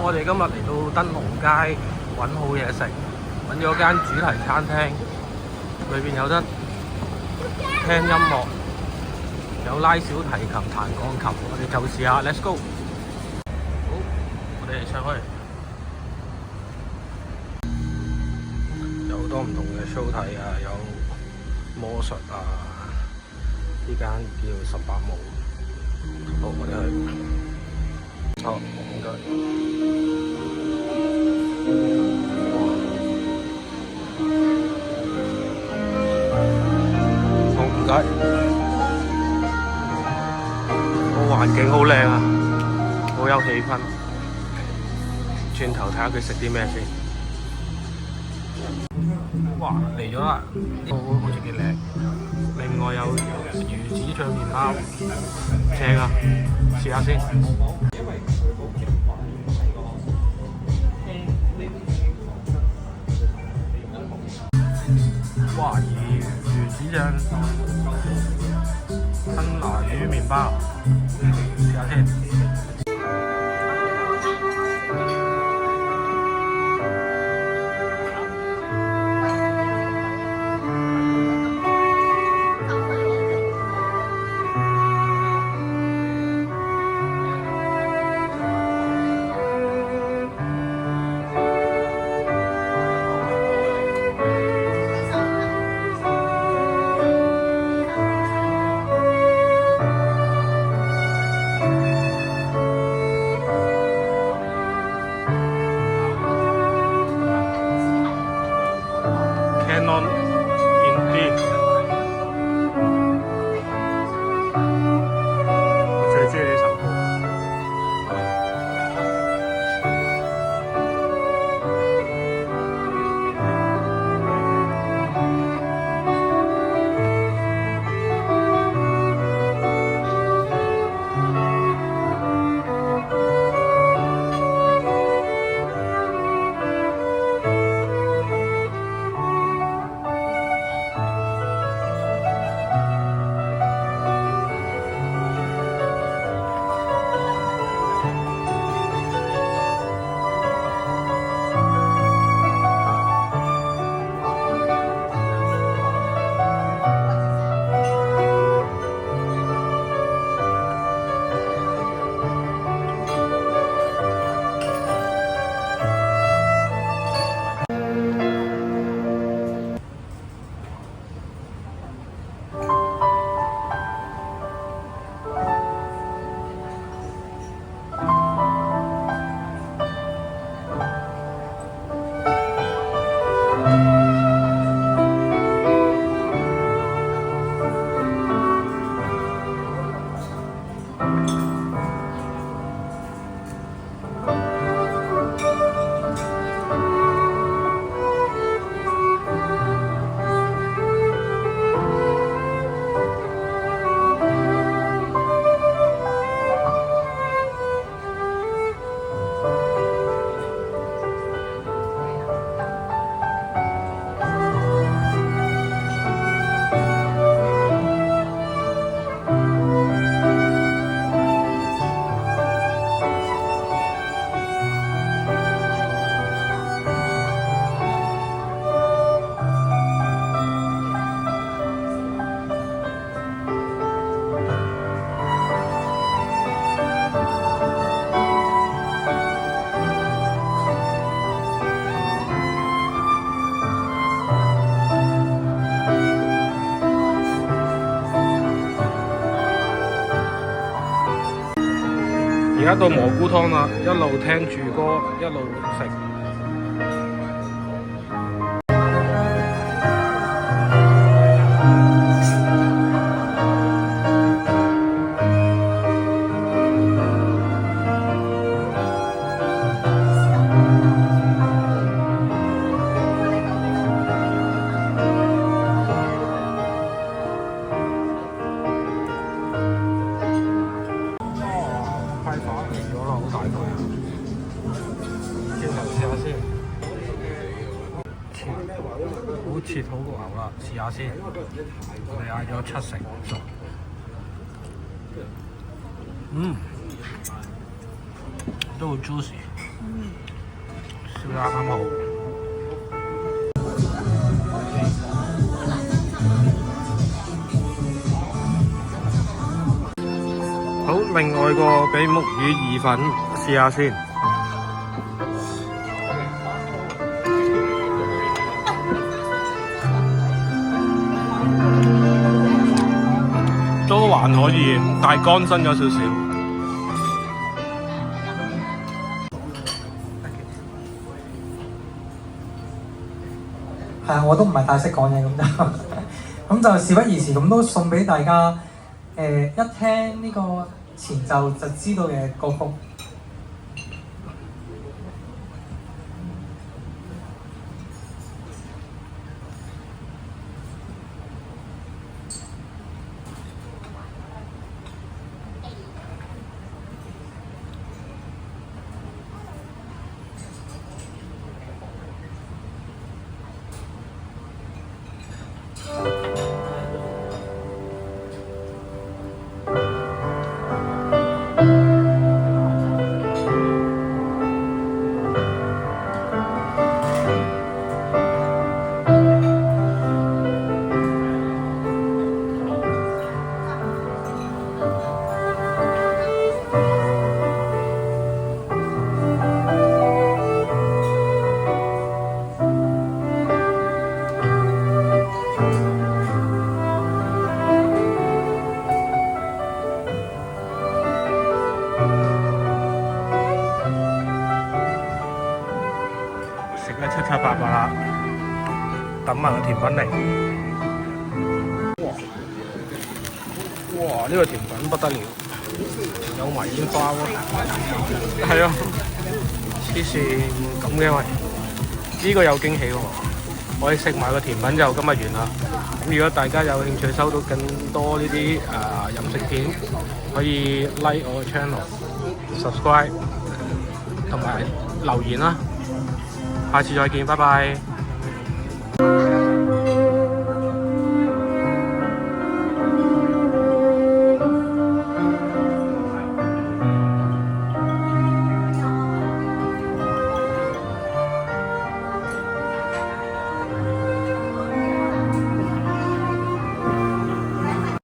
我哋今日嚟到燈籠街揾好嘢食，揾咗間主題餐廳，裏邊有得聽音樂，有拉小提琴、彈鋼琴，我哋就試下 ，Let's go！ 好，我哋上去，有好多唔同嘅 show 睇啊，有魔術啊，呢間叫18墓。好，我哋去。好，唔該。好，唔該。個環境好靚啊，好有氣氛。轉頭睇下佢食啲咩先。哇，嚟咗啦！好似幾靚。另外有魚子醬麵包，正啊！試下先。哇！魚子醬吞拿魚麵包，試下先。而家到蘑菇湯啦，一路聽住歌，一路食。好切好個牛啦，試下先。我哋嗌咗7成熟。都好 juicy。燒得啱好。好，另外個比目魚意粉試下先。都還可以，但係乾身咗少少。係啊，我都唔係太識講嘢咁就咁就事不宜遲，咁都送俾大家一聽呢個前奏就知道嘅歌曲。七七八八啦，等埋個甜品嚟。哇！呢個甜品不得了，有埋煙花喎。係啊，黐線咁嘅喂，呢個有驚喜喎。我哋食埋個甜品就今日完啦。咁如果大家有興趣收到更多呢啲飲食片，可以 like 我個 channel、subscribe 同埋留言啦。下次再見，拜拜。